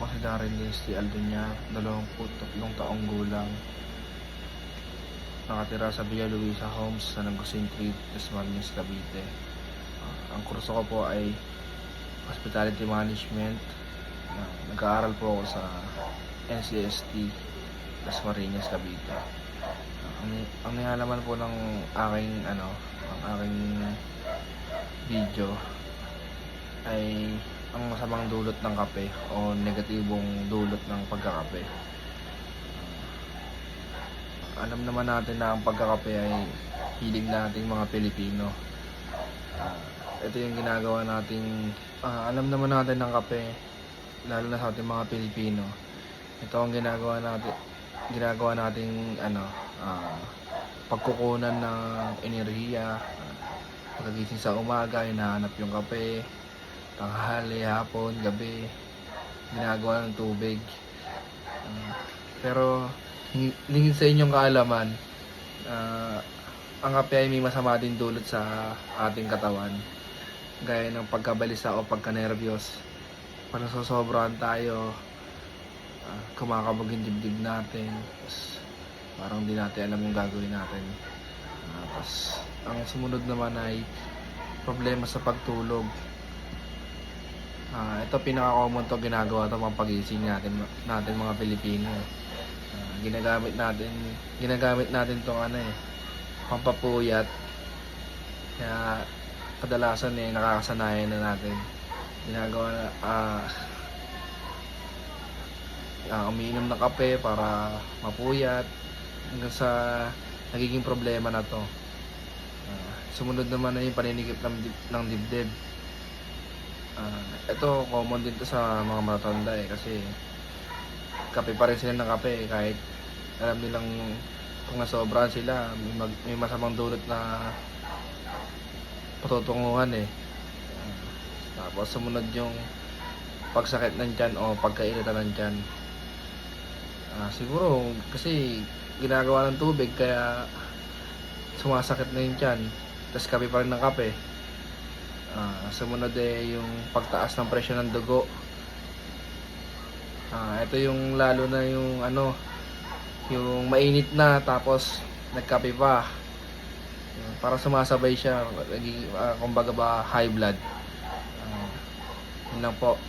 po si Darren Leslie Alduña, 23 taong gulang. Nakatira sa Villa Luisa Homes sa Nagusin Street, Dasmariñas, Cavite. Ang kurso ko po ay Hospitality Management. Nag-aaral po ako sa NCST, Dasmariñas, Cavite. Ang nilalaman po ng aking video ay ang masamang dulot ng kape o negatibong dulot ng pagkakape. Alam naman natin na ang pagkakape ay hilig nating mga Pilipino. Ito yung ginagawa nating alam naman natin ng kape, lalo na sa ating mga Pilipino. Ito ang ginagawa nating pagkukunan ng enerhiya. Pagkagising sa umaga, hinahanap yung kape. Tanghali, hapon, gabi, ginagawa ng tubig. Pero lingid sa inyong kaalaman, ang kape ay may masama din dulot sa ating katawan, gaya ng pagkabalisa o pagkanerbiyos. Pag nasosobrahan tayo, kumakabog yung dibdib natin, parang di natin alam yung gagawin natin. Tapos ang sumunod naman ay problema sa pagtulog. Ito pinaka-common to, ginagawa to mga pagising natin mga Pilipino. Ginagamit natin tong pampapuyat. Kaya kadalasan nakakasanayan na natin. Umiinom ng kape para mapuyat hanggang sa nagiging problema na to. Sumunod naman ay yung paninikip ng dibdib. Ito common din to sa mga matatanda kasi kape pa rin sila ng kape kahit alam nilang kung nasobrahan sila may masamang dulot na patutunguhan tapos sumunod yung pagsakit ng tiyan o pagkainitan ng tiyan. Siguro kasi ginagawa ng tubig kaya sumasakit na yung tiyan, tapos kape pa rin ng kape. Sumunod yung pagtaas ng presyon ng dugo. Ito yung lalo na yung mainit na tapos nagkape pa. Para sumasabay siya, kumbaga ba high blood. Yun lang po.